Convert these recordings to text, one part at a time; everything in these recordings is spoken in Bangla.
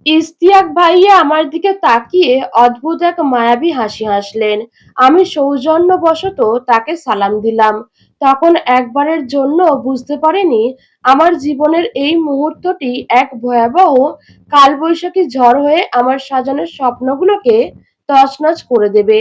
ইশতিয়াক ভাইয়া আমার দিকে তাকিয়ে অদ্ভুত এক মায়াবী হাসি হাসলেন। আমি সৌজন্যবশত তাকে সালাম দিলাম। তখন একবারের জন্য বুঝতে পারিনি আমার জীবনের এই মুহূর্তটি এক ভয়াবহ কালবৈশাখী ঝড় হয়ে আমার সাজানো স্বপ্নগুলোকে তছনছ করে দেবে।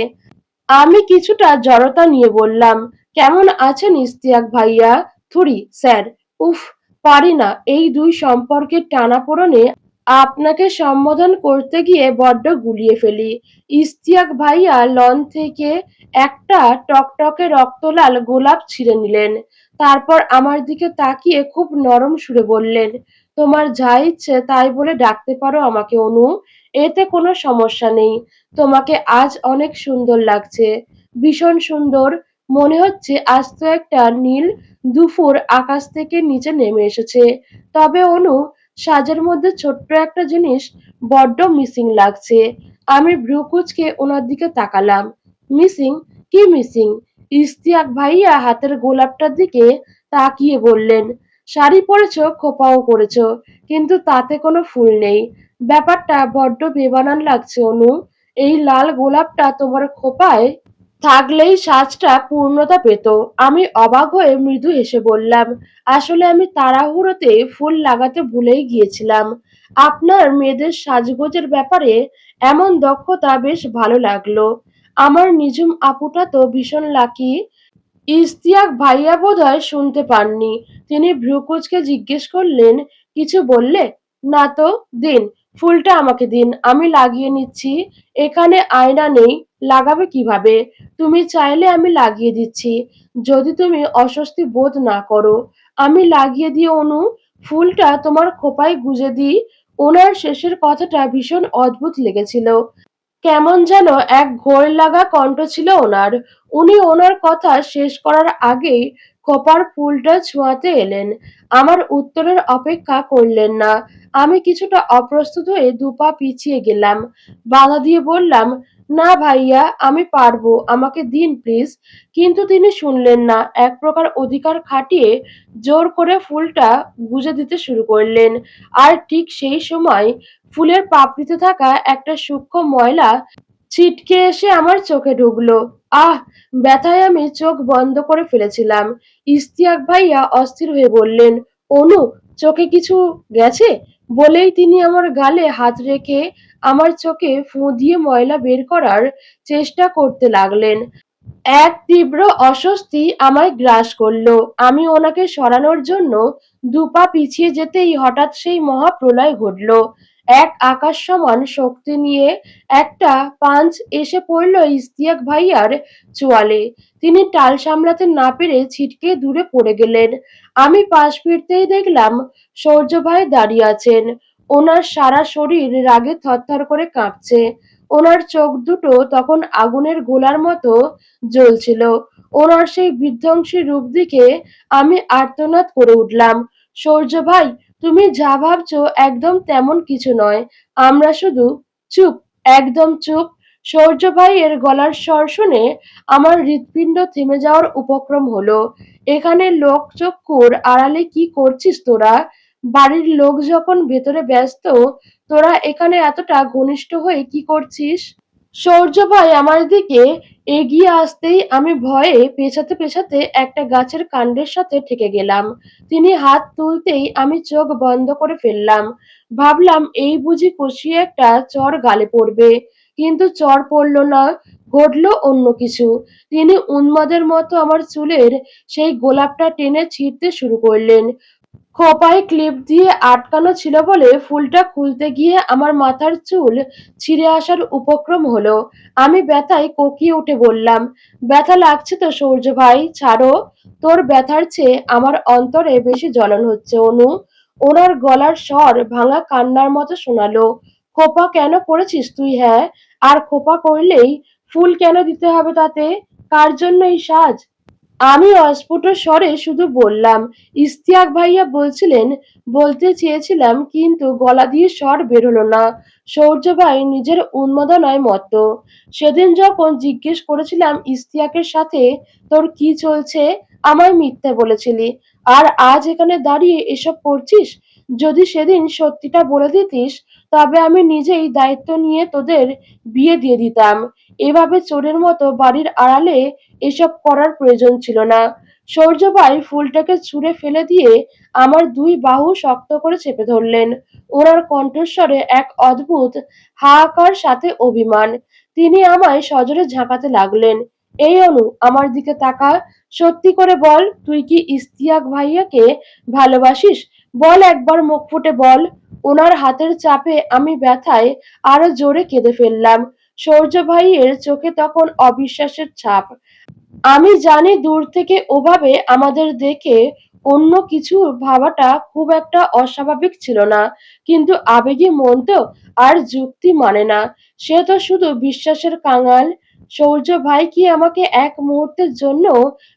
আমি কিছুটা জড়তা নিয়ে বললাম, কেমন আছেন ইশতিয়াক ভাইয়া? থুড়ি স্যার। উফ, পারি না এই দুই সম্পর্কের টানাপোড়েনে আপনাকে সম্বোধন করতে গিয়ে বড্ড গুলিয়ে ফেলি। ইশতিয়াক ভাইয়া লন থেকে একটা টকটকে রক্তলাল গোলাপ ছিঁড়ে নিলেন। তারপর আমার দিকে তাকিয়ে খুব নরম সুরে বললেন, তোমার যা ইচ্ছে তাই বলে ডাকতে পারো আমাকে অনু, এতে কোনো সমস্যা নেই। তোমাকে আজ অনেক সুন্দর লাগছে, ভীষণ সুন্দর। মনে হচ্ছে আজ তো একটা নীল দুপুর আকাশ থেকে নিচে নেমে এসেছে। তবে অনু, সাজের মধ্যে ছোট্ট একটা জিনিস বড্ড মিসিং লাগছে। আমি ভ্রু কুঁচকে ওনার দিকে তাকালাম। মিসিং? কি মিসিং? ইশতিয়াক ভাইয়া হাতের গোলাপটার দিকে তাকিয়ে বললেন, শাড়ি পরেছো, খোঁপাও করেছো, কিন্তু তাতে কোনো ফুল নেই। ব্যাপারটা বড্ড বেমানান লাগছে অনু। এই লাল গোলাপটা তোমার খোঁপায় থাকলেই সাজটা পূর্ণতা পেত। আমি অবাক হয়ে মৃদু হেসে বললাম, আসলে আমি তাড়াহুড়োতে ফুল লাগাতে ভুলেই গিয়েছিলাম। আপনার মেয়েদের সাজগোজের ব্যাপারে এমন দক্ষতা বেশ ভালো লাগলো। আমার নিঝুম আপুটা তো ভীষণ লাকি। ইশতিয়াক ভাইয়া বোধহয় শুনতে পাননি। তিনি ভ্রু কুঁচকে জিজ্ঞেস করলেন, কিছু বললে? না তো। দিন, ফুলটা আমাকে দিন, আমি লাগিয়ে নিচ্ছি। এখানে আয়না নেই, লাগাবে কিভাবে? তুমি চাইলে আমি লাগিয়ে দিচ্ছি, যদি তুমি অস্বস্তি বোধ না করো। আমি লাগিয়ে দিয়ে অনু, ফুলটা তোমার খোঁপায় গুজে দিই। ওনার শেষের কথাটা ভীষণ অদ্ভুত লেগেছিল। কেমন যেন এক ঘোর লাগা কণ্ঠ ছিল ওনার। উনি ওনার কথা শেষ করার আগেই খোঁপার ফুলটা ছোঁয়াতে এলেন। আমার উত্তরের অপেক্ষা করলেন না। আমি কিছুটা অপ্রস্তুত হয়ে দুপা পিছিয়ে গেলাম। বাধা দিয়ে বললাম, না ভাইয়া, আমি পারবো, আমাকে দিন প্লিজ। কিন্তু তিনি শুনলেন না। এক প্রকার অধিকার খাটিয়ে জোর করে ফুলটা গুজে দিতে শুরু করলেন। আর ঠিক সেই সময় ফুলের পাপড়িতে থাকা একটা সূক্ষ্ম ময়লা ছিটকে এসে আমার চোখে ঢুকলো। আহ! ব্যথায় আমি চোখ বন্ধ করে ফেলেছিলাম। ইশতিয়াক ভাইয়া অস্থির হয়ে বললেন, অনু, চোখে কিছু গেছে? বলেই তিনি আমার গালে হাত রেখে আমার চোখে ফুঁ দিয়ে ময়লা বের করার চেষ্টা করতে লাগলেন। এক তীব্র অস্বস্তি আমায় গ্রাস করল। আমি ওনাকে সরানোর জন্য দুপা পিছিয়ে যেতেই হঠাৎ সেই মহাপ্রলয় ঘটল। এক আকাশ সমান শক্তি নিয়ে একটা পাঞ্চ এসে পড়ল ইশতিয়াক ভাইয়ার চোয়ালে। তিনি টাল সামলাতে না পেরে ছিটকে দূরে পড়ে গেলেন। আমি পাশ ফিরতেই দেখলাম সূর্য ভাই দাঁড়িয়ে আছেন। ওনার সারা শরীর রাগে থরথর করে কাঁপছে। ওনার চোখ দুটো তখন আগুনের গোলার মতো জ্বলছিল। ওনার সেই বিধ্বংসী রূপ দেখে আমি আর্তনাদ করে উঠলাম, সূর্য ভাই, তুমি যা ভাবছো একদম তেমন কিছু নয়। আমরা শুধু চুপ, একদম চুপ। সূর্য ভাইয়ের গলার স্বর শুনে আমার হৃৎপিণ্ড থেমে যাওয়ার উপক্রম হলো। এখানে লোকচক্ষুর আড়ালে কি করছিস তোরা? বাড়ির লোক যখন ভেতরে ব্যস্ত, তোরা এখানে এতটা ঘনিষ্ঠ হয়ে কি করছিস? সূর্য ভাই আমার দিকে এগিয়ে আসতেই আমি ভয়ে পেছাতে পেছাতে একটা গাছের কাণ্ডের সাথে ঠেকে গেলাম। তিনি হাত তুলতেই আমি চোখ বন্ধ করে ফেললাম। ভাবলাম এই বুঝি কষিয়ে একটা চড় গালে পড়বে। কিন্তু চড় পড়ল না, ঘটল অন্য কিছু। তিনি উন্মাদের মতো আমার চুলের সেই গোলাপটা টেনে ছিঁড়তে শুরু করলেন। খোঁপায় ক্লিপ দিয়ে আটকানো ছিল বলে ফুলটা খুলতে গিয়ে আমার মাথার চুল ছিঁড়ে আসার উপক্রম হলো। আমি ব্যথায় কোকিয়ে উঠে বললাম, ব্যথা লাগছে তো সূর্য ভাই, ছাড়ো। তোর ব্যথার চেয়ে আমার অন্তরে বেশি জ্বলন হচ্ছে অনু। ওনার গলার স্বর ভাঙা কান্নার মতো শোনালো। খোঁপা কেন করেছিস তুই? হ্যাঁ, আর খোঁপা করলেই ফুল কেন দিতে হবে তাতে? কার জন্য এই সাজ? আমি অস্ফুট স্বরে শুধু বললাম, ইশতিয়াক ভাইয়া বলছিলেন, বলতে চেয়েছিলাম কিন্তু গলা দিয়ে স্বর বের হলো না। সূর্য ভাই নিজের উন্মাদনায় মত্ত। সেদিন যখন জিজ্ঞেস করেছিলাম ইশতিয়াকের সাথে তোর কি চলছে, আমায় মিথ্যে বলেছিলি। আর আজ এখানে দাঁড়িয়ে এসব করছিস? যদি সেদিন সত্যিটা বলে দিতিস, তবে আমি নিজেই দায়িত্ব নিয়ে তোদের বিয়ে দিয়ে দিতাম। এভাবে চোরের মতো বাড়ির আড়ালে এসব করার প্রয়োজন ছিল না। সূর্য ভাই ফুলটাকে ছুঁড়ে ফেলে দিয়ে আমার ২ বাহু শক্ত করে চেপে ধরলেন। ওনার কণ্ঠস্বরে এক অদ্ভুত হাহাকার সাথে অভিমান। তিনি আমায় সজোরে ঝাঁকাতে লাগলেন। "এই অনু, আমার দিকে তাকা। সত্যি করে বল, তুই কি ইশতিয়াক ভাইয়াকে ভালোবাসিস? বল, একবার মুখ ফুটে বল।" ওনার হাতের চাপে আমি ব্যথায় আরো জোরে কেঁদে ফেললাম। সূর্য ভাইয়ের চোখে তখন অবিশ্বাসের ছাপ। আমি জানি দূর থেকে ওভাবে আমাদের দেখে অন্য কিছু ভাবাটা খুব একটা অস্বাভাবিক ছিল না, কিন্তু আবেগী মন তো, আর যুক্তি মানে না। সে তো শুধু বিশ্বাসের কাঙাল। সূর্য ভাই কি আমাকে এক মুহূর্তের জন্য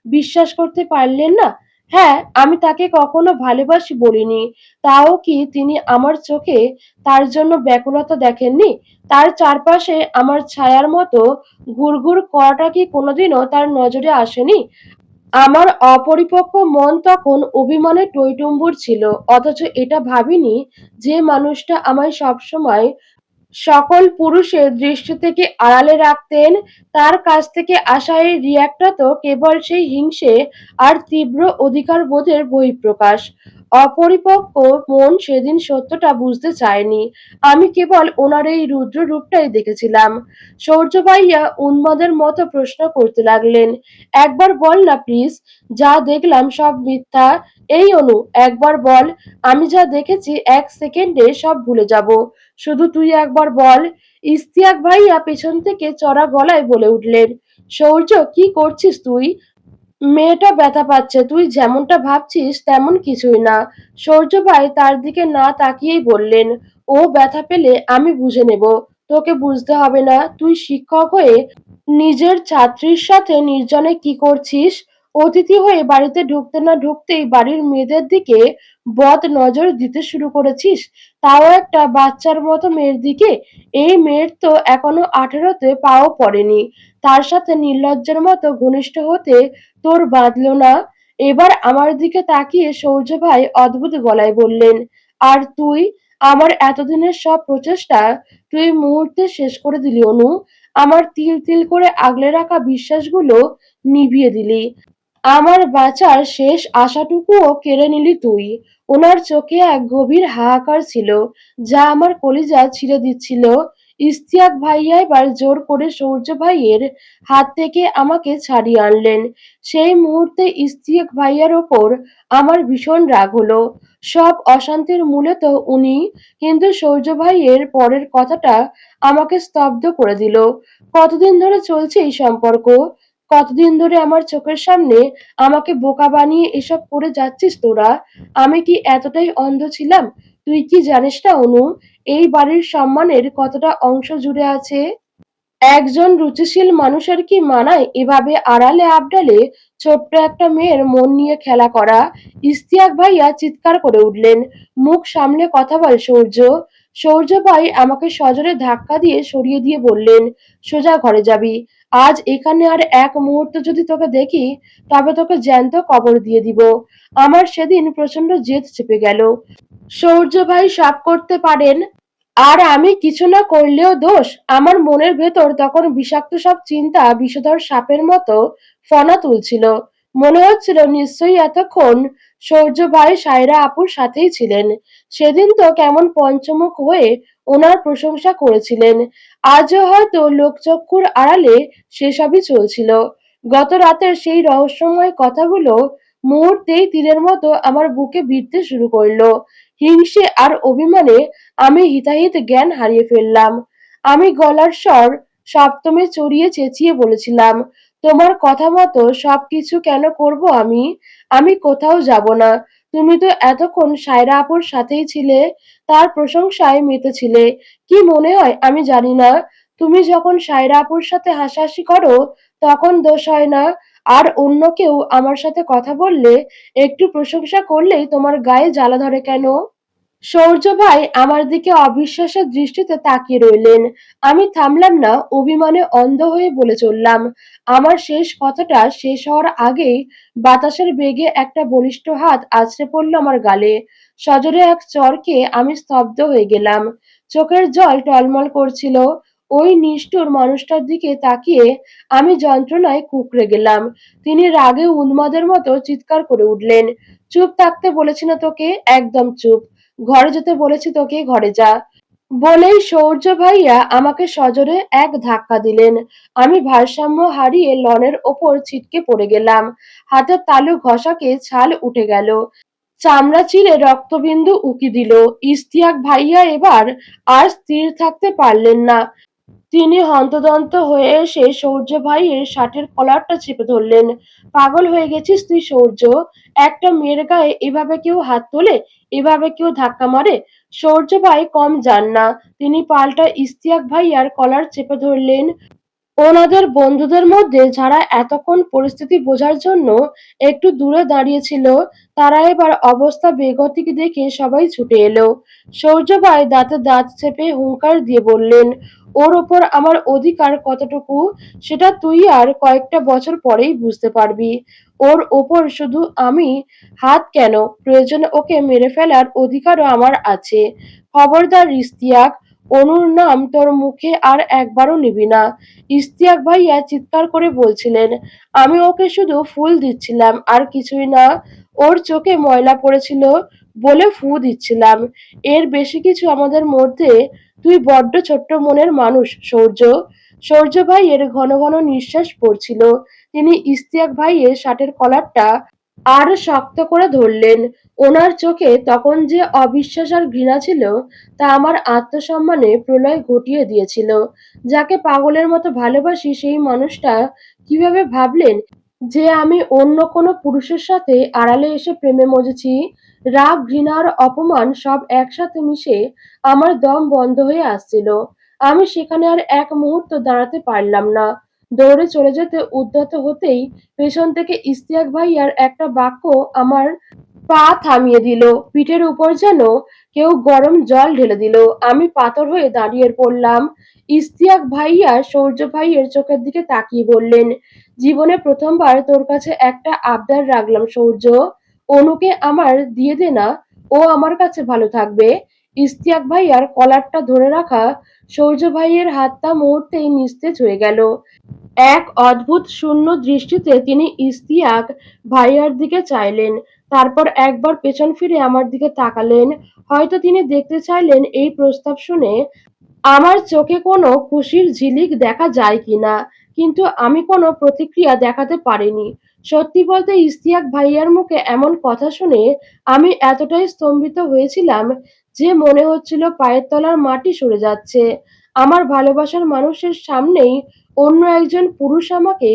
বিশ্বাস করতে পারলেন না? হ্যাঁ, আমি তাকে কখনো ভালোবাসি বলিনি। তাও কি তিনি আমার চোখে তার জন্য ব্যাকুলতা দেখেননি? তার চারপাশে আমার ছায়ার মতো ঘুরঘুর করাটা কি কোনোদিনও তার নজরে আসেনি? আমার অপরিপক্ব মন তখন অভিমানে টইটুম্বুর ছিল। অথচ এটা ভাবিনি, যে মানুষটা আমায় সবসময় সকল পুরুষের দৃষ্টি থেকে আড়ালে রাখতেন, তার কাছ থেকে আসা এই রিয়্যাক্টটা তো কেবল সেই হিংসে আর তীব্র অধিকারবোধের বহিঃপ্রকাশ। অপরিপক্ব মন সেদিন সত্যটা বুঝতে চায়নি। আমি কেবল ওনার এই রুদ্র রূপটাই দেখেছিলাম। সূর্য ভাইয়া উন্মাদের মতো প্রশ্ন করতে লাগলেন, "একবার বল না প্লিজ, যা দেখলাম সব মিথ্যা। এই অনু, একবার বল। আমি যা দেখেছি ১ সেকেন্ডে সব ভুলে যাব। শুধু তুই একবার বল।" ইশতিয়াক ভাইয়া পেছন থেকে চড়া গলায় বলে উঠলেন, "সৌর্য, কি করছিস তুই? মেয়েটা ব্যথা পাচ্ছে। তুই যেমনটা ভাবছিস তেমন কিছুই না।" সূর্য ভাই তার দিকে না তাকিয়েই বললেন, "ও ব্যথা পেলে আমি বুঝে নেব। তোকে বুঝতে হবে না। তুই শিক্ষক হয়ে নিজের ছাত্রীর সাথে নির্জনে কি করছিস? অতিথি হয়ে বাড়িতে ঢুকতে না ঢুকতেই বাড়ির মেয়েদের দিকে বদনজর দিতে শুরু করেছিস, তাও একটা বাচ্চার মতো মেয়ের দিকে। এই মেয়ের তো এখনো ১৮ তে পাও পড়েনি, তার সাথে নির্লজ্জের মতো ঘনিষ্ঠ হতে তোর বাধলো না?" এবার আমার দিকে তাকিয়ে সূর্য ভাই অদ্ভুত গলায় বললেন, "আর তুই? আমার এতদিনের সব প্রচেষ্টা তুই মুহূর্তে শেষ করে দিলি অনু। আমার তিল তিল করে আগলে রাখা বিশ্বাসগুলো নিভিয়ে দিলি। আমার বাঁচার শেষ আশাটুকুও কেড়ে নিলি তুই।" ওনার চোখে এক গভীর হাহাকার ছিল, যা আমার কলিজা ছিঁড়ে দিচ্ছিল। ইশতিয়াক ভাইয়া এবার জোর করে সূর্য ভাইয়ের হাত থেকে আমাকে ছাড়িয়ে আনলেন। সেই মুহূর্তে ইশতিয়াক ভাইয়ার ওপর আমার ভীষণ রাগ হলো। সব অশান্তির মূলে তো উনি। কিন্তু সূর্য ভাইয়ের পরের কথাটা আমাকে স্তব্ধ করে দিল। কতদিন ধরে চলছে এই সম্পর্ক? কতদিন ধরে আমার চোখের সামনে আমাকে বোকা বানিয়ে এসব করে যাচ্ছিস তোরা? আমি কি এতটাই অন্ধ ছিলাম? তুই কি জানিস না অনু, এই বাড়ির সম্মানের কতটা অংশ জুড়ে আছে? একজন রুচিশীল মানুষের কি মানায় এভাবে আড়ালে আবডালে ছোট্ট একটা মেয়ের মন নিয়ে খেলা করা? ইশতিয়াক ভাইয়া চিৎকার করে উঠলেন, "মুখ সামলে কথা বল সূর্য।" সূর্য ভাই আমাকে সজোরে ধাক্কা দিয়ে সরিয়ে দিয়ে বললেন, "সোজা ঘরে যাবি। আজ এখানে আর এক মুহূর্ত যদি তোকে দেখি, তবে তোকে জ্যান্ত কবর দিয়ে দিব।" আমার সেদিন প্রচন্ড জেদ চেপে গেল। সূর্য ভাই সব করতে পারেন, আর আমি কিছু না করলেও দোষ? আমার মনের ভেতর তখন বিষাক্ত সব চিন্তা বিষধর সাপের মতো ফনা তুলছিল। মনে হচ্ছিল নিশ্চয়ই এতক্ষণ সূর্য ভাই সায়রা আপুর সাথেই ছিলেন। সেদিন তো কেমন পঞ্চমুখ হয়ে ওনার প্রশংসা করেছিলেন। আজও হয়তো লোকচক্ষুর আড়ালে সেসবই চলছিল। গত রাতের সেই রহস্যময় কথাগুলো মুহূর্তেই তীরের মতো আমার বুকে বিঁধতে শুরু করলো। হিংসে আর অভিমানে আমি হিতাহিত জ্ঞান হারিয়ে ফেললাম। আমি গলার স্বর সপ্তমে চড়িয়ে চেঁচিয়ে বলেছিলাম, "তোমার কথা মতো সবকিছু কেন করব আমি? আমি কোথাও যাব না। তুমি তো এতক্ষণ সায়রা আপুর সাথেই ছিলে, তার প্রশংসায় মেতেছিলে। কি মনে হয় আমি জানি না? তুমি যখন সায়রা আপুর সাথে হাসাহাসি করো, তখন দোষ হয় না? আর অন্য কেউ আমার সাথে কথা বললে, একটু প্রশংসা করলেই তোমার গায়ে জ্বালা ধরে কেন?" সৌর্য ভাই আমার দিকে অবিশ্বাসের দৃষ্টিতে তাকিয়ে রইলেন। আমি থামলাম না, অভিমানে অন্ধ হয়ে বলে চললাম। আমার শেষ কথাটা শেষ হওয়ার আগেই বাতাসের বেগে একটা বলিষ্ঠ হাত আছড়ে পড়ল আমার গালে। সজোরে এক চড় খেয়ে আমি স্তব্ধ হয়ে গেলাম। চোখের জল টলমল করছিল। ওই নিষ্ঠুর মানুষটার দিকে তাকিয়ে আমি যন্ত্রণায় কুঁকড়ে গেলাম। তিনি রাগে উন্মাদের মতো চিৎকার করে উঠলেন, চুপ থাকতে বলেছি না তোকে, একদম চুপ। ঘরে যেতে বলেছি তোকে, ঘরে যা। বলেই সৌর্য ভাইয়া আমাকে সজোরে এক ধাক্কা দিলেন। আমি ভারসাম্য হারিয়ে লনের ওপর ছিটকে পড়ে গেলাম। হাতের তালু ঘষাকে ছাল উঠে গেল। চামড়া চিরে রক্তবিন্দু উকি দিল। ইশতিয়াক ভাইয়া এবার আর স্থির থাকতে পারলেন না। তিনি হন্তদন্ত হয়ে এসে সৌর্য ভাইয়ের শার্টের কলারটা চেপে ধরলেন। পাগল হয়ে গেছিস তুই সৌর্য? একটা মেয়ের গায়ে এভাবে কেউ হাত তোলে? এভাবে কেউ ধাক্কা মারে? সৌর্য ভাই কম যান না। তিনি পাল্টা ইশতিয়াক ভাইয়ার কলার চেপে ধরলেন। ওনাদের বন্ধুদের মধ্যে যারা এতক্ষণ পরিস্থিতি বোঝার জন্য একটু দূরে দাঁড়িয়েছিল, তারা এবার অবস্থা বেগতিক দেখে সবাই ছুটে এলো। সৌর্য ভাই দাঁতে দাঁত চেপে হুংকার দিয়ে বললেন, ওর ওপর আমার অধিকার কতটুকু সেটা তুই আর কয়েকটা বছর পরেই বুঝতে পারবি। ওর ওপর শুধু আমি হাত কেন, প্রয়োজনে ওকে মেরে ফেলার অধিকারও আমার আছে। খবরদার ইশতিয়াক, অনুর নাম তোর মুখে আর একবারও নিবি না। ইশতিয়াক ভাইয়া চিৎকার করে বলছিলেন, আমি ওকে শুধু ফুল দিচ্ছিলাম আর কিছুই না। ওর চোখে ময়লা পড়েছিল বলে ফু দিচ্ছিলাম। এর বেশি কিছু আমাদের মধ্যে। তুই বড্ড ছোট্ট মনের মানুষ সৌর্য। সৌর্য ভাইয়ের ঘন ঘন নিঃশ্বাস পড়ছিল। তিনি ইশতিয়াক ভাইয়ের শার্টের কলারটা আরো শক্ত করে ধরলেন। ওনার চোখে তখন যে অবিশ্বাস আর ঘৃণা ছিল, তা আমার আত্মসম্মানে প্রলয় ঘটিয়ে দিয়েছিল। যাকে পাগলের মতো ভালোবাসি সেই মানুষটা কিভাবে ভাবলেন যে আমি অন্য কোনো পুরুষের সাথে আড়ালে এসে প্রেমে মজেছি? রাগ, ঘৃণা আর অপমান সব একসাথে মিশে আমার দম বন্ধ হয়ে আসছিল। আমি সেখানে আর এক মুহূর্ত দাঁড়াতে পারলাম না। দৌড়ে চলে যেতে উদ্যত হতেই পেছন থেকে ইশতিয়াক ভাইয়ার একটা বাক্য আমার পা থামিয়ে দিল। পিঠের উপর যেন কেউ গরম জল ঢেলে দিল। আমি পাথর হয়ে দাঁড়িয়ে পড়লাম। ইশতিয়াক ভাইয়া সৌর্য ভাইয়ের চোখের দিকে তাকিয়ে বললেন, জীবনে প্রথমবার তোর কাছে একটা আবদার রাখলাম সৌর্য। অনুকে আমার দিয়ে দে না, ও আমার কাছে ভালো থাকবে। ইশতিয়াক ভাইয়ার কলারটা ধরে রাখা সৌর্য ভাইয়ের হাতটা মুহূর্তেই নিস্তেজ হয়ে গেল। এক অদ্ভুত শূন্য দৃষ্টিতে তিনি ইশতিয়াক ভাইয়ার দিকে চাইলেন। তারপর একবার পেছন ফিরে আমার দিকে তাকালেন। হয়তো তিনি দেখতে চাইলেন এই প্রস্তাব শুনে আমার চোখে কোনো খুশির ঝিলিক দেখা যায় কিনা। কিন্তু আমি কোনো প্রতিক্রিয়া দেখাতে পারিনি। সত্যি বলতে ইশতিয়াক ভাইয়ার মুখে এমন কথা শুনে আমি এতটাই স্তম্ভিত হয়েছিলাম যে মনে হচ্ছিল পায়ের তলার মাটি সরে যাচ্ছে। আমার ভালোবাসার মানুষের সামনেই অন্য একজন পুরুষ আমাকে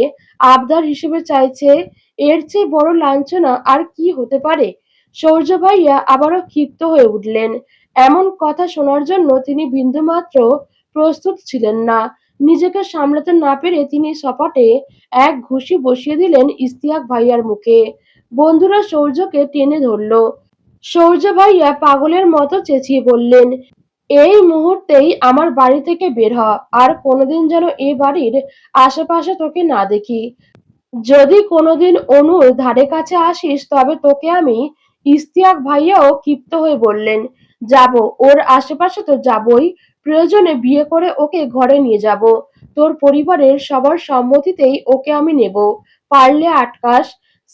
আবদার হিসেবে চাইছে, এর চেয়ে বড় লাঞ্ছনা আর কি হতে পারে? সৌর্য ভাইয়া আবারও ক্ষিপ্ত হয়ে উঠলেন। এমন কথা শোনার জন্য তিনি বিন্দুমাত্র প্রস্তুত ছিলেন না। নিজেকে সামলাতে না পেরে তিনি সপাটে এক ঘুষি বসিয়ে দিলেন ইশতিয়াক ভাইয়ার মুখে। বন্ধুরা সৌর্যকে টেনে ধরল। সৌর্য ভাইয়া পাগলের মতো চেঁচিয়ে বললেন, এই মুহূর্তেই আমার বাড়ি থেকে বের হ। আর কোনোদিন যেন এ বাড়ির আশেপাশে তোকে না দেখি। যদি কোনোদিন অনুর ধারে কাছে আসিস তবে তোকে আমি। ইশতিয়াক ভাইয়াও ক্ষিপ্ত হয়ে বললেন, যাবো, ওর আশেপাশে তো যাবই। প্রয়োজনে বিয়ে করে ওকে ঘরে নিয়ে যাব। তোর পরিবারের সবার সম্মতিতেই ওকে আমি নেব। পারলে আটকাস।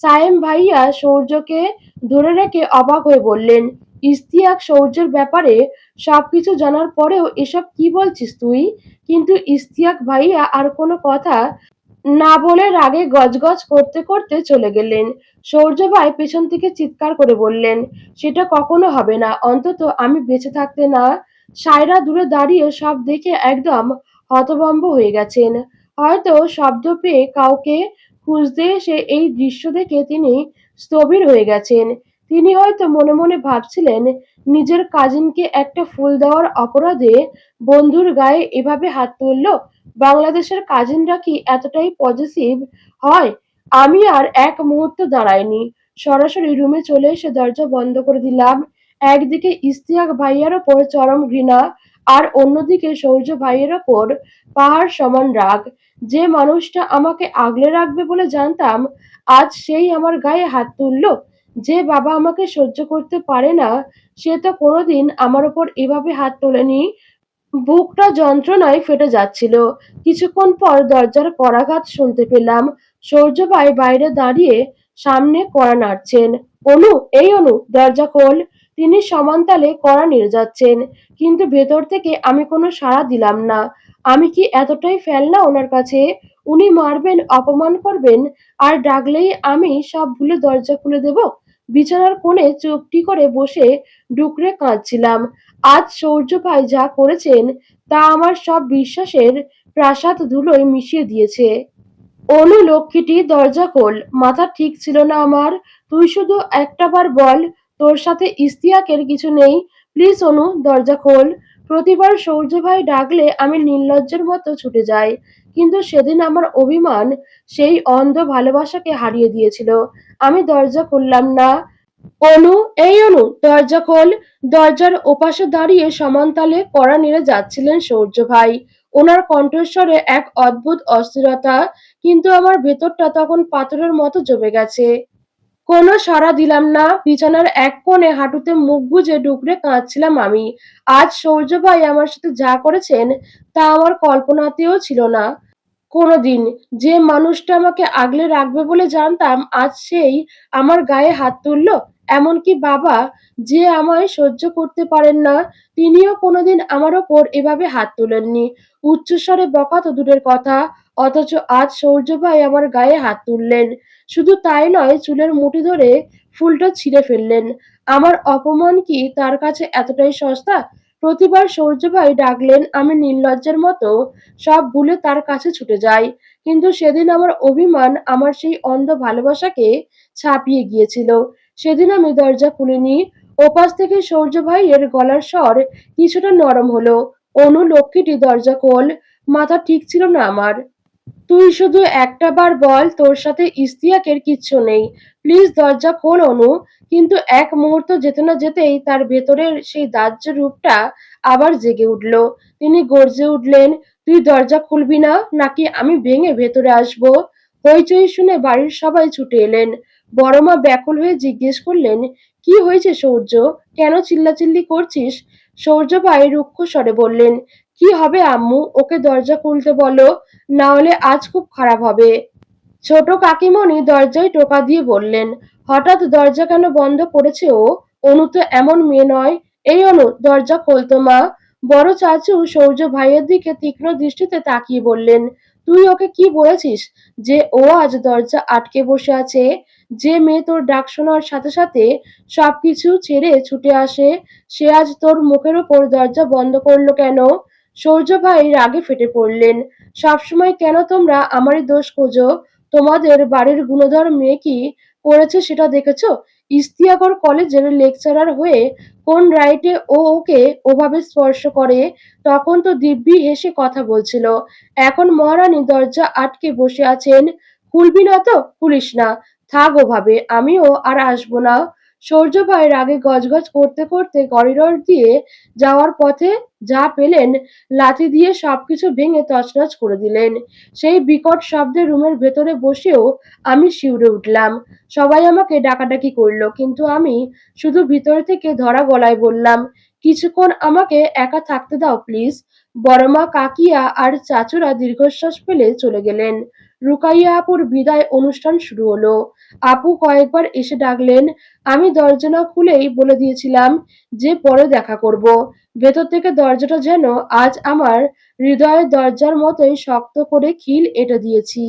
সায়েম ভাইয়া সৌর্যকে ধরে রেখে অবাক হয়ে বললেন, ইশতিয়াক, সৌর্যের ব্যাপারে সবকিছু জানার পরেও এসব কি বলছিস তুই? কিন্তু ইশতিয়াক ভাইয়া আর কোনো কথা না বলে রাগে গজগজ করতে করতে চলে গেলেন। সৌর্য ভাই পেছন থেকে চিৎকার করে বললেন, সেটা কখনো হবে না, অন্তত আমি বেঁচে থাকতে না। সায়রা দূরে দাঁড়িয়ে সব দেখে একদম হতভম্ব হয়ে গেছেন। হয়তো শব্দ পেয়ে কাউকে খুঁজতে এসে এই দৃশ্য দেখে তিনি স্থবির হয়ে গেছেন। তিনি হয়তো মনে মনে ভাবছিলেন, নিজের কাজিনকে একটা ফুল দেওয়ার অপরাধে বন্ধুর গায়ে এভাবে হাত তুলল। বাংলাদেশের কাজিনরা কি এতটাই পজেসিভ হয়? আমি আর এক মুহূর্ত দাঁড়াইনি। সরাসরি রুমে চলে এসে দরজা বন্ধ করে দিলাম। একদিকে ইশতিয়াক ভাইয়ার ওপর চরম ঘৃণা, আর অন্যদিকে সূর্য ভাইয়ের ওপর পাহাড় সমান রাগ। যে মানুষটা আমাকে আগলে রাখবে বলে জানতাম, আজ সেই আমার গায়ে হাত তুলল। যে বাবা আমাকে সহ্য করতে পারে না, সে তো কোনোদিন আমার ওপর এভাবে হাত তোলেনি। বুকটা যন্ত্রণায় ফেটে যাচ্ছিল। কিছুক্ষণ পর দরজার কড়াঘাত শুনতে পেলাম। সূর্য ভাই বাইরে দাঁড়িয়ে সামনে কড়া নাড়ছেন। অনু, এই অনু, দরজা খোল। তিনি সমান তালে কড়া নেড়ে যাচ্ছেন, কিন্তু ভেতর থেকে আমি কোনো সাড়া দিলাম না। আমি কি এতটাই ফেলনা ওনার কাছে? উনি মারবেন, অপমান করবেন, আর ডাকলেই আমি সব ভুলে দরজা খুলে দেব? বিছানার কোণে চুপটি করে বসে ডুকরে কাঁদছিলাম। আজ সূর্য ভাই যা করেছেন, তা আমার সব বিশ্বাসের প্রাসাদ ধুলোয় মিশিয়ে দিয়েছে। অনু লক্ষ্মীটি, দরজা খোল। মাথা ঠিক ছিল না আমার। তুই শুধু একটাবার বল, তোর সাথে ইশতিয়াকের কিছু নেই। প্লিজ অনু, দরজা খোল। প্রতিবার সূর্য ভাই ডাকলে আমি নির্লজ্জের মতো ছুটে যাই, কিন্তু সেদিন আমার অভিমান সেই অন্ধ ভালোবাসাকে হারিয়ে দিয়েছিল। আমি দরজা খুললাম না। অনু, এই অনু, দরজা খোল। দরজার ওপাশে দাঁড়িয়ে সমান তালে কড়া নেড়ে যাচ্ছিলেন সূর্য ভাই। ওনার কণ্ঠস্বরে এক অদ্ভুত অস্থিরতা, কিন্তু আমার ভেতরটা তখন পাথরের মতো জমে গেছে। কোনো সাড়া দিলাম না। বিছানার এক কোণে হাঁটুতে মুখ গুজে ডুকরে কাঁদছিলাম আমি। আজ সূর্য ভাই আমার সাথে যা করেছেন, তা আমার কল্পনাতেও ছিল না কোনোদিন। যে মানুষটা আমাকে আগলে রাখবে বলে জানতাম, আজ সেই আমার গায়ে হাত তুলল। এমনকি বাবা, যে আমায় সহ্য করতে পারেন না, তিনিও কোনোদিন আমার ওপর এভাবে হাত তোলেননি। উচ্চস্বরে বকা তো দূরের কথা, অথচ আজ সূর্য ভাই আমার গায়ে হাত তুললেন। শুধু তাই নয়, চুলের মুঠি ধরে ফুলটা ছিঁড়ে ফেললেন। আমার অপমান কি তার কাছে এতটাই সস্তা? প্রতিবার সূর্য ভাই ডাকলেন, আমি নির্লজ্জের মতো সব ভুলে তার কাছে ছুটে যাই। কিন্তু সেদিন আমার অভিমান আমার সেই অন্ধ ভালোবাসাকে ছাপিয়ে গিয়েছিল। সেদিন আমি দরজা খুলিনি। ওপাশ থেকে সূর্য ভাইয়ের গলার স্বর কিছুটা নরম হলো। অনু লক্ষ্মীটি, দরজা খোল। মাথা ঠিক ছিল না আমার। তুই শুধু একটা বার বল, তোর সাথে ইশতিয়াকের কিচ্ছু নেই। প্লিজ দরজা খোল অনু। কিন্তু এক মুহূর্ত যেতে না যেতেই তার ভেতরের সেই দাহ্য রূপটা আবার জেগে উঠল। তিনি গর্জে উঠলেন, তুই দরজা খুলবি না, নাকি আমি ভেঙে ভেতরে আসবো? হইচই শুনে বাড়ির সবাই ছুটে এলেন। বড়মা ব্যাকুল হয়ে জিজ্ঞেস করলেন, কি হয়েছে সূর্য? কেন চিল্লাচিল্লি করছিস? সূর্য ভাই রুক্ষ স্বরে বললেন, কি হবে আম্মু, ওকে দরজা খুলতে বলো, না হলে আজ খুব খারাপ হবে। ছোট কাকিমণি দরজায় টোকা দিয়ে বললেন, হঠাৎ দরজা কেন বন্ধ করেছে ও? অনু তো এমন মেয়ে নয়। এই অনু, দরজা খোলতো মা। বড় চাচু সূর্য ভাইয়ের দিকে তীক্ষ্ণ দৃষ্টিতে তাকিয়ে বললেন, তুই ওকে কি বলেছিস যে ও আজ দরজা আটকে বসে আছে? যে মেয়ে তোর ডাক শোনার সাথে সাথে সবকিছু ছেড়ে ছুটে আসে, সে আজ তোর মুখের ওপর দরজা বন্ধ করলো কেন? সূর্য ভাই রাগে ফেটে পড়লেন, সবসময় কেন তোমরা আমারই দোষ খোঁজো? তোমাদের বাড়ির গুণধর মেয়ে কি করেছে সেটা দেখেছো? ইশতিয়াকর কলেজের লেকচারার হয়ে কোন রাইটে ও ওকে ওভাবে স্পর্শ করে? তখন তো দিব্যি হেসে কথা বলছিল। এখন মহারানী দরজা আটকে বসে আছেন। খুলবি না তো খুলিস না, থাক ওভাবে, আমিও আর আসবো না। সূর্য ভাই রাগে গজগজ করতে করতে করিডোর দিয়ে যাওয়ার পথে যা পেলেন লাথি দিয়ে সবকিছু ভেঙে তছনছ করে দিলেন। সেই বিকট শব্দে রুমের ভেতরে বসেও আমি শিউরে উঠলাম। সবাই আমাকে ডাকাডাকি করলো, কিন্তু আমি শুধু ভিতর থেকে ধরা গলায় বললাম, কিছুক্ষণ আমাকে একা থাকতে দাও প্লিজ। বড়মা, কাকিয়া আর চাচুরা দীর্ঘশ্বাস ফেলে চলে গেলেন। রুকাইয়া আপুর বিদায় অনুষ্ঠান শুরু হলো। আপু কয়েকবার এসে ডাকলেন। আমি দরজা না খুলেই বলে দিয়েছিলাম যে পরে দেখা করব। ভেতর থেকে দরজাটা যেন আজ আমার হৃদয়ের দরজার মতোই শক্ত করে খিল এঁটে দিয়েছি।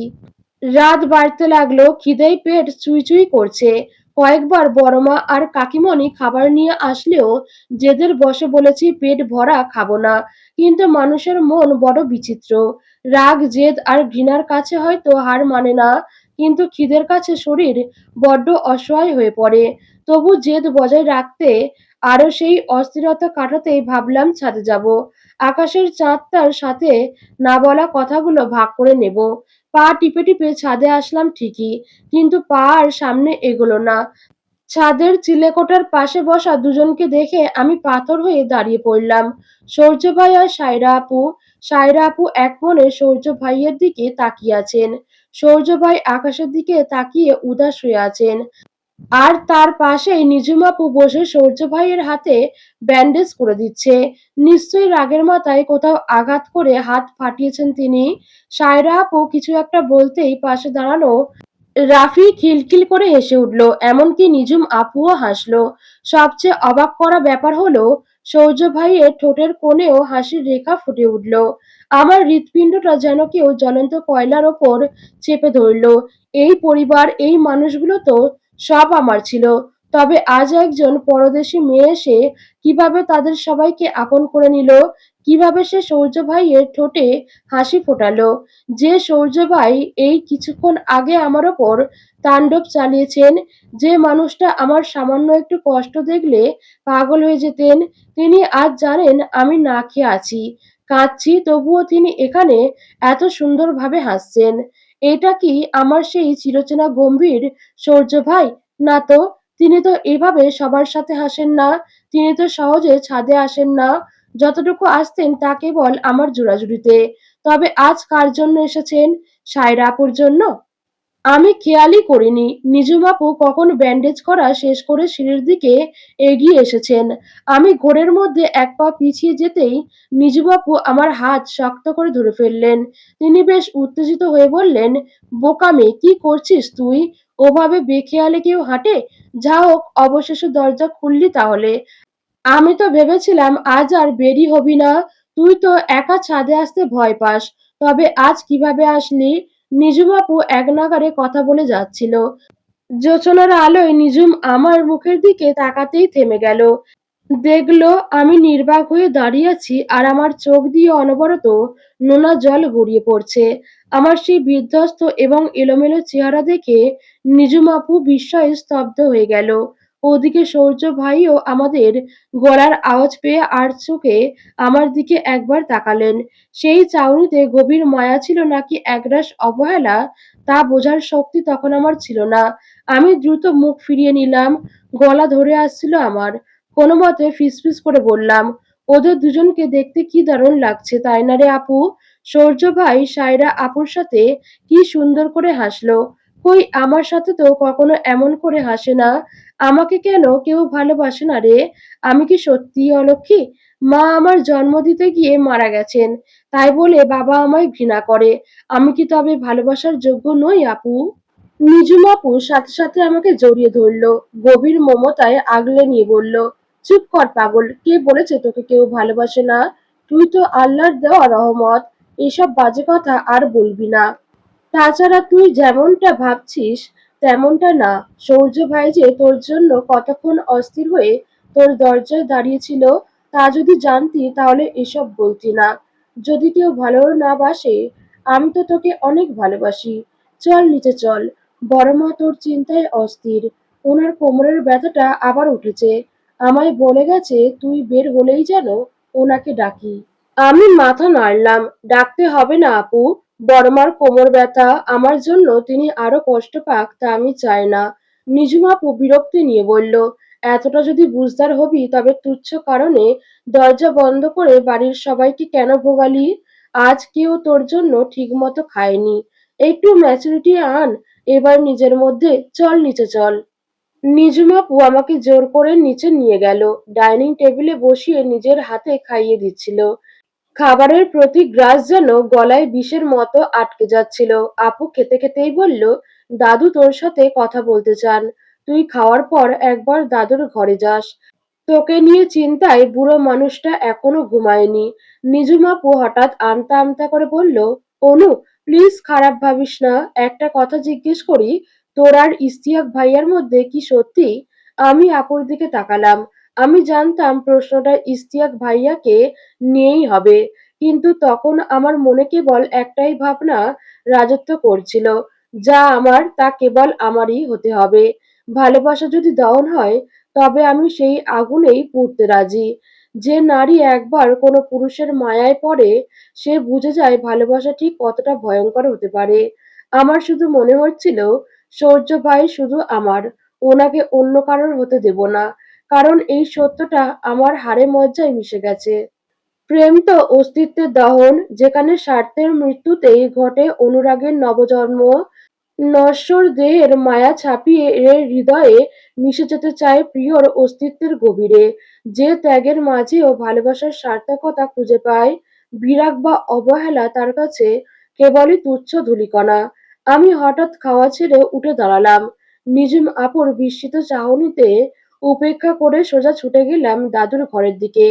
রাত বাড়তে লাগলো, খিদেয় পেট চুই চুই করছে। কয়েকবার বড়মা আর কাকিমণি খাবার নিয়ে আসলেও জেদের বশে বলেছি পেট ভরা খাবো না। কিন্তু মানুষের মন বড় বিচিত্র। রাগ, জেদ আর ঘৃণার কাছে হয়তো হার মানে না, কিন্তু খিদের কাছে শরীর বড্ড অসহায় হয়ে পড়ে। তবু জেদ বজায় রাখতে, আরো সেই অস্থিরতা কাটাতেই ভাবলাম ছাদে যাব। আকাশের চাঁদটার সাথে না বলা কথাগুলো ভাগ করে নেব। পা টিপে টিপে ছাদে আসলাম ঠিকই, কিন্তু পা আর সামনে এগোলো না। ছাদের চিলেকোঠার পাশে বসা দুজনকে দেখে আমি পাথর হয়ে দাঁড়িয়ে পড়লাম। সূর্য ভাই আর সায়রা আপু। সায়রা আপু একমনে সূর্য ভাইয়ের দিকে তাকিয়ে আছেন। সূর্য ভাই আকাশের দিকে তাকিয়ে উদাস হয়ে আছেন। আর তার পাশেই নিঝুম আপু বসে সূর্য ভাইয়ের হাতে ব্যান্ডেজ করে দিচ্ছে। নিশ্চয়ই রাগের মাথায় কোথাও আঘাত করে হাত ফাটিয়েছেন তিনি। সায়রা আপু কিছু একটা বলতেই পাশে দাঁড়ানো রাফি খিলখিল করে হেসে উঠল, এমনকি নিঝুম আপুও হাসল। সবচেয়ে অবাক করা ব্যাপার হলো সৌর্য ভাইয়ের ঠোঁটের কোণেও হাসির রেখা ফুটে উঠল। আমার হৃৎপিণ্ডটা যেন কেউ জ্বলন্ত কয়লার ওপর চেপে ধরল। এই পরিবার, এই মানুষগুলো তো সব আমার ছিল। তবে আজ একজন পরদেশী মেয়ে এসে কিভাবে তাদের সবাইকে আপন করে নিল, কিভাবে সে সৌর্য ভাইয়ের ঠোঁটে হাসি ফোটালো, যে সূর্য ভাই এই কিছুক্ষণ আগে আমার ওপর তাণ্ডব চালিয়েছেন, যে মানুষটা আমার সামান্য একটু কষ্ট দেখলে পাগল হয়ে যেতেন, তিনি আজ জানেন আমি না খেয়ে আছি, কাঁদছি, তবুও তিনি এখানে এত সুন্দরভাবে হাসছেন। এটা কি আমার সেই চিরচেনা গম্ভীর সূর্য ভাই? না তো, তিনি তো এভাবে সবার সাথে হাসেন না, তিনি তো সহজে ছাদে আসেন না, যতটুকু আসতেন তা কেবল আমার জোড়াজুড়িতে। তবে আজ কার জন্য এসেছেন? সায়রা আপুর জন্য? আমি খেয়ালই করিনি নিঝুম আপু কখন ব্যান্ডেজ করা শেষ করে সিঁড়ির দিকে এগিয়ে এসেছেন। আমি ঘোরের মধ্যে এক পা পিছিয়ে যেতেই নিঝুম আপু আমার হাত শক্ত করে ধরে ফেললেন। তিনি বেশ উত্তেজিত হয়ে বললেন, বোকা মেয়ে, কি করছিস তুই? ওভাবে বেখেয়ালে কেউ হাঁটে? যা হোক, অবশেষে দরজা খুললি তাহলে। আমি তো ভেবেছিলাম আজ আর বেরই হবি না। তুই তো একা ছাদে আসতে ভয় পাস। তবে আজ কিভাবে আসলি? নিঝুম আপু একনাগাড়ে কথা বলে যাচ্ছিল। জোছনার আলোয় নিঝুম আমার মুখের দিকে তাকাতেই থেমে গেল। দেখলো আমি নির্বাক হয়ে দাঁড়িয়ে আছি আর আমার চোখ দিয়ে অনবরত নোনা জল গড়িয়ে পড়ছে। আমার সেই বিধ্বস্ত এবং এলোমেলো চেহারা দেখে নিঝুম আপু বিস্ময়ে স্তব্ধ হয়ে গেল। ওদিকে সূর্য ভাইও আমাদের গলার আওয়াজ পেয়ে আর চোখে আমার দিকে একবার তাকালেন। সেই চাউনিতে গভীর মায়া ছিল নাকি একরাশ অবহেলা, তা বোঝার শক্তি তখন আমার ছিল না। আমি দ্রুত মুখ ফিরিয়ে নিলাম। গলা ধরে আসছিল আমার। কোনোমতে ফিসফিস করে বললাম, ওদের দুজনকে দেখতে কি দারুণ লাগছে, তাই না রে আপু? সূর্য ভাই সায়রা আপুর সাথে কি সুন্দর করে হাসলো। কই, আমার সাথে তো কখনো এমন করে হাসে না। আমাকে কেন কেউ ভালোবাসে না রে? আমি কি সত্যিই অলক্ষী? মা আমার জন্ম দিতে গিয়ে মারা গেছেন, তাই বলে বাবা আমায় ঘৃণা করে। আমি কি তবে ভালোবাসার যোগ্য নই আপু? নিঝুম আপু সাথে সাথে আমাকে জড়িয়ে ধরলো, গভীর মমতায় আগলে নিয়ে বলল, চুপ কর পাগল, কে বলেছে তোকে কেউ ভালোবাসে না? তুই তো আল্লাহর দেওয়া রহমত। এসব বাজে কথা আর বলবি না। তাছাড়া তুই যেমনটা ভাবছিস তেমনটা না। সূর্য ভাই যে তোর জন্য কতক্ষণ অস্থির হয়ে তোর দরজায় দাঁড়িয়েছিল, তা যদি জানতি তাহলে এসব বলতি না। যদি কেউ ভালো না বাসে, আমি তো তোকে অনেক ভালোবাসি। চল নিচে চল। বড় মা তোর চিন্তায় অস্থির। ওনার কোমরের ব্যথাটা আবার উঠেছে। আমায় বলে গেছে তুই বের হলেই যেন ওনাকে ডাকি। আমি মাথা নাড়লাম। ডাকতে হবে না আপু। বড়মার কোমর ব্যথা, আমার জন্য তিনি আরো কষ্ট পাক তা আমি চাই না। নিঝুম আপু বিরক্তি নিয়ে বলল, এতটা যদি বুঝদার হবি তবে তুচ্ছ কারণে দরজা বন্ধ করে বাড়ির সবাইকে কেন ভোগালি? আজ কেউ তোর জন্য ঠিক মতো খায়নি। একটু ম্যাচুরিটি আন এবার নিজের মধ্যে। চল নিচে চল। নিঝুম আপু আমাকে জোর করে নিচে নিয়ে গেল। ডাইনিং টেবিলে বসিয়ে নিজের হাতে খাইয়ে দিচ্ছিল। খাবারের প্রতি গ্রাস যেন গলায় বিষের মতো আটকে যাচ্ছিল। আপু খেতে খেতেই বলল, দাদু তোর সাথে কথা বলতে চান। তুই খাওয়ার পর একবার দাদুর ঘরে যাস। তোকে নিয়ে চিন্তায় বুড়ো মানুষটা এখনো ঘুমায়নি। নিঝুম আপু হঠাৎ আমতা আমতা করে বলল, অনু, প্লিজ খারাপ ভাবিস না, একটা কথা জিজ্ঞেস করি, তোর আর ইস্তিয়াক ভাইয়ার মধ্যে কি সত্যি? আমি আপুর দিকে তাকালাম। আমি জানতাম প্রশ্নটা ইস্তিয়াক ভাইয়াকে নিয়েই হবে, কিন্তু তখন আমার মনে কেবল একটাই ভাবনা রাজত্ব করছিল, যা আমার তা কেবল আমারই হতে হবে। ভালোবাসা যদি দহন হয় তবে আমি সেই আগুনেই পুড়তে রাজি। যে নারী একবার কোনো পুরুষের মায়ায় পড়ে সে বুঝে যায় ভালোবাসা ঠিক কতটা ভয়ঙ্কর হতে পারে। আমার শুধু মনে হচ্ছিল সূর্য ভাই শুধু আমার, ওনাকে অন্য কারোর হতে দেব না, কারণ এই সত্যটা আমার হাড়ে মজ্জায় মিশে গেছে। প্রেম তো অস্তিত্বের দহন, যেখানে স্বার্থের মৃত্যুতেই ঘটে অনুরাগের নবজন্ম। নশ্বর দেহের মায়া ছাপিয়ে এর হৃদয়ে মিশে যেতে চায় প্রিয়র অস্তিত্বের গভীরে। যে ত্যাগের মাঝেও ভালোবাসার সার্থকতা খুঁজে পায়, বিরাগ বা অবহেলা তার কাছে কেবলই তুচ্ছ ধূলিকণা। আমি হঠাৎ খাওয়া ছেড়ে উঠে দাঁড়ালাম। নিঝুম আপুর বিস্মিত চাহনিতে উপেক্ষা করে সোজা ছুটে গেলাম দাদুর ঘরের দিকে।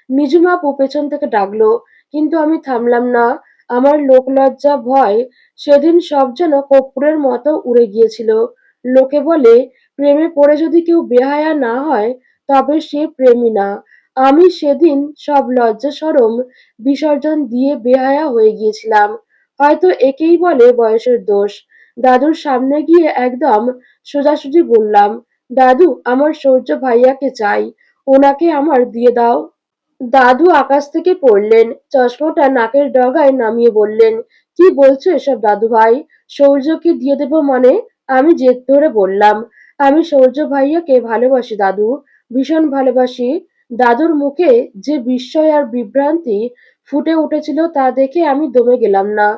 নিঝুম আপু পেছন থেকে ডাকলো, কিন্তু আমি থামলাম না। আমার লোকলজ্জা, ভয় সেদিন সব যেন কর্পূরের মতো উড়ে গিয়েছিল। লোকে বলে, প্রেমে পড়ে যদি কেউ বেহায়া না হয়, তবে সে প্রেমী না। আমি সেদিন সব লজ্জা শরম বিসর্জন দিয়ে বেহায়া হয়ে গিয়েছিলাম। হয়তো একেই বলে বয়সের দোষ। দাদুর সামনে গিয়ে একদম সোজাসুজি বললাম, দাদু, আমার সূর্য ভাইয়াকে চাই, ওনাকে আমার দিয়ে দাও। দাদু আকাশ থেকে পড়লেন, চশমাটা নাকের ডগায় নামিয়ে বললেন, কি বলছো এসব দাদু ভাই? সৌর্যকে দিয়ে দেব মানে? আমি জেদ ধরে বললাম, আমি সৌর্য ভাইয়াকে ভালোবাসি দাদু, ভীষণ ভালোবাসি। দাদুর মুখে যে বিস্ময় আর বিভ্রান্তি ফুটে উঠেছিল তা দেখে আমি দমে গেলাম না।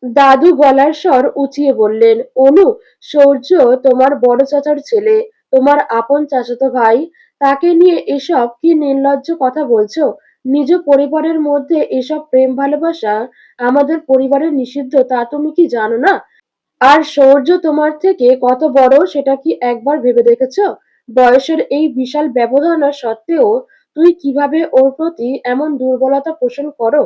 দাদু গলার স্বর উঁচিয়ে বললেন, অনু, সৌর্য তোমার বড় চাচার ছেলে, তোমার আপন চাচাতো ভাই। তাকে নিয়ে এসব কি নির্লজ্জ কথা বলছো? নিজ পরিবারের মধ্যে এসব প্রেম ভালোবাসা আমাদের পরিবারে নিষিদ্ধ, তা তুমি কি জানো না? আর সৌর্য তোমার থেকে কত বড় সেটা কি একবার ভেবে দেখেছো? বয়সের এই বিশাল ব্যবধান সত্ত্বেও তুই কিভাবে ওর প্রতি এমন দুর্বলতা পোষণ করো?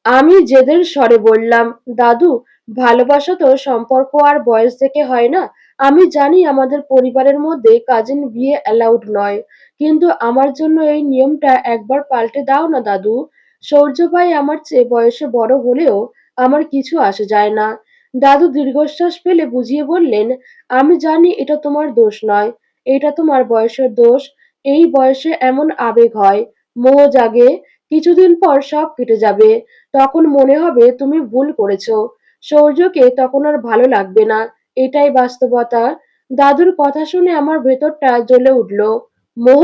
আমি জেদের স্বরে বললাম, দাদু, ভালোবাসা তো সম্পর্ক আর বয়স দেখে হয় না। আমি জানি আমাদের পরিবারের মধ্যে কাজিন বিয়ে অ্যালাউড নয়, কিন্তু আমার জন্য এই নিয়মটা একবার পাল্টে দাও না দাদু। সৌর্য ভাই আমার চেয়ে বয়সে বড় হলেও আমার কিছু আসে যায় না। দাদু দীর্ঘশ্বাস ফেলে বুঝিয়ে বললেন, আমি জানি এটা তোমার দোষ নয়, এটা তোমার বয়সের দোষ। এই বয়সে এমন আবেগ হয়, মোহ জাগে, কিছুদিন পর সব কেটে যাবে। তখন মনে হবে তুমি ভুল করেছো। সৌর্যকে তখন আর ভালো লাগবে না। এটাই বাস্তবতা। দাদুর কথা শুনে আমার ভেতরটা জ্বলে উঠল। মোহ?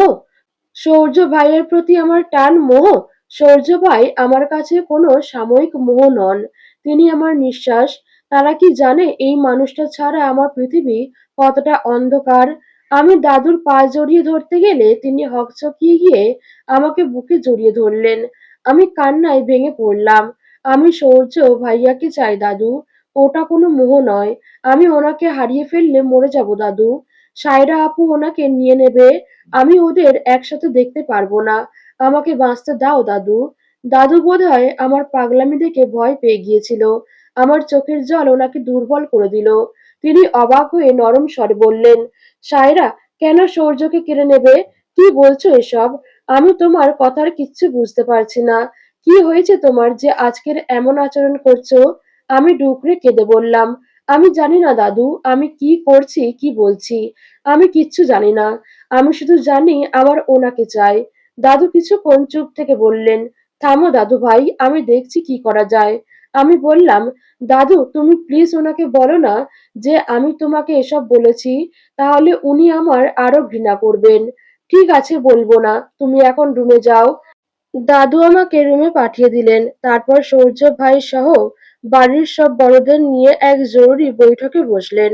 সৌর্য ভাইয়ের প্রতি আমার টান মোহ? সৌর্য ভাই আমার কাছে কোনো সাময়িক মোহ নন। তিনি আমার নিঃশ্বাস। তারা কি জানে এই মানুষটা ছাড়া আমার পৃথিবী কতটা অন্ধকার? আমি দাদুর পা জড়িয়ে ধরতে গেলে তিনি হকচকিয়ে গিয়ে আমাকে বুকে জড়িয়ে ধরলেন। আমি কান্নায় ভেঙে পড়লাম। আমি সৌর্য ভাইয়াকে চাই দাদু। ওটা কোনো মোহ নয়। আমি ওনাকে হারিয়ে ফেললে মরে যাব দাদু। সায়রা আপু ওনাকে নিয়ে নেবে। আমি ওদের একসাথে দেখতে পারবো না। আমাকে বাঁচতে দাও দাদু। দাদু বোধহয় আমার পাগলামি দেখে ভয় পেয়ে গিয়েছিল। আমার চোখের জল ওনাকে দুর্বল করে দিল। তিনি অবাক হয়ে নরম স্বরে বললেন, সায়রা, কেন সৌর্যকে কেড়ে নেবে? কি বলছো এসব? আমি তোমার কথার কিচ্ছু বুঝতে পারছি না। কি হয়েছে তোমার যে আজকের এমন আচরণ করছো? আমি ডুকরে কেঁদে বললাম, আমি জানি না দাদু, আমি কি করছি, কি বলছি। আমি কিচ্ছু জানি না। আমি শুধু জানি আমার ওনাকে চাই। দাদু কিছুক্ষণ চুপ থেকে বললেন, থামো দাদু ভাই, আমি দেখছি কি করা যায়। আমি বললাম, দাদু, তুমি প্লিজ ওনাকে বলো না যে আমি তোমাকে এসব বলেছি, তাহলে উনি আমার আরো ঘৃণা করবেন। ঠিক আছে, বলবো না, তুমি এখন রুমে যাও। দাদু আমাকে রুমে পাঠিয়ে দিলেন। তারপর সূর্য ভাই সহ বাড়ির সব বড়দের নিয়ে এক জরুরি বৈঠকে বসলেন।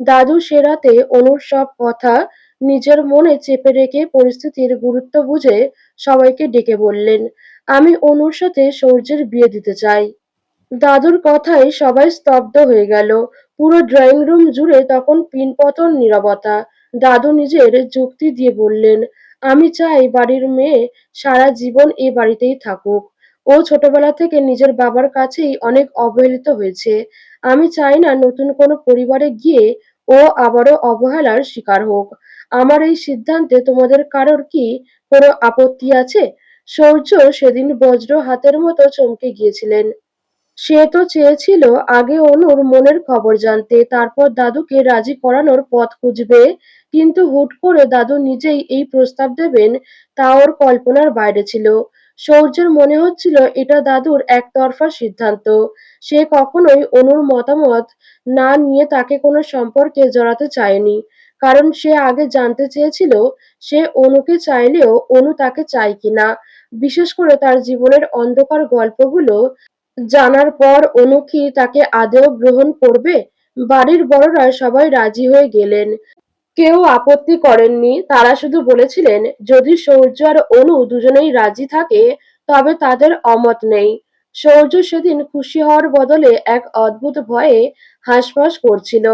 দাদু সে রাতে অনুর সব কথা নিজের মনে চেপে রেখে পরিস্থিতির গুরুত্ব বুঝে সবাইকে ডেকে বললেন, আমি অনুর সাথে সূর্যের বিয়ে দিতে চাই। দাদুর কথায় সবাই স্তব্ধ হয়ে গেল। পুরো ড্রয়িং রুম জুড়ে তখন পিনপতন নীরবতা। দাদু নিজের যুক্তি দিয়ে বললেন, আমি চাই বাড়ির মেয়ে সারা জীবন এ বাড়িতেই থাকুক। ও ছোটবেলা থেকে নিজের বাবার কাছেই অনেক অবহেলিত হয়েছে। আমি চাই না নতুন কোনো পরিবারে গিয়ে ও আবারও অবহেলার শিকার হোক। আমার এই সিদ্ধান্তে তোমাদের কারোর কি কোনো আপত্তি আছে? সৌর্য সেদিন বজ্র হাতের মতো চমকে গিয়েছিলেন। সে তো চেয়েছিল আগে অনুর মনের খবর জানতে, তারপর দাদুকে রাজি করানোর পথ খুঁজবে। কিন্তু হুট করে দাদু নিজেই এই প্রস্তাব দেবেন, তা ওর কল্পনার বাইরে ছিল। সৌর্যের মনে হচ্ছিল এটা দাদুর একতরফা সিদ্ধান্ত। সে কখনোই অনুর মতামত না নিয়ে তাকে কোনো সম্পর্কে জড়াতে চায়নি। কারণ সে আগে জানতে চেয়েছিল সে অনুকে চাইলেও অনু তাকে চায় কিনা। বিশেষ করে তার জীবনের অন্ধকার গল্পগুলো জানার পর অনু কি তাকে আদৌ গ্রহণ করবে? বাড়ির বড়রা সবাই রাজি হয়ে গেলেন। কেউ আপত্তি করেননি। তারা শুধু বলেছিলেন যদি সৌর্য আর অনু দুজনেই রাজি থাকে তবে তাদের অমত নেই। সৌর্য সেদিন খুশি হওয়ার বদলে এক অদ্ভুত ভয়ে হাঁসফাঁস করছিল।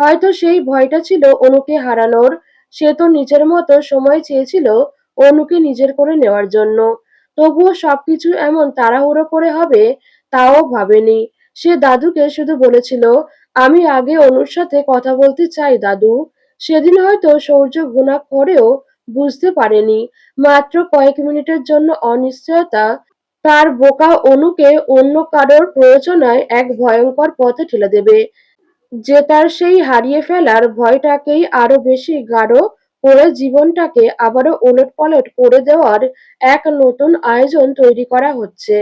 হয়তো সেই ভয়টা ছিল অনুকে হারানোর। সে তো নিজের মতো সময় চেয়েছিল অনুকে নিজের করে নেওয়ার জন্য। তবুও সবকিছু এমন তাড়াহুড়ো করে হবে তাও ভাবেনি। সে দাদুকে শুধু বলেছিল, আমি আগে অনুর সাথে কথা বলতে চাই দাদু। সেদিন হয়তো সৌর্য গুণা করেও বুঝতে পারেনি মাত্র কয়েক মিনিটের জন্য অনিশ্চয়তা তার বোকা অনুকে অন্য কারোর প্ররোচনায় এক ভয়ঙ্কর পথে ঠেলে দেবে, যে তার সেই হারিয়ে ফেলার ভয়টাকেই আরো বেশি গাঢ় করে জীবনটাকে আবারও ওলটপালট করে দেওয়ার এক নতুন আয়োজন তৈরি করা হচ্ছে।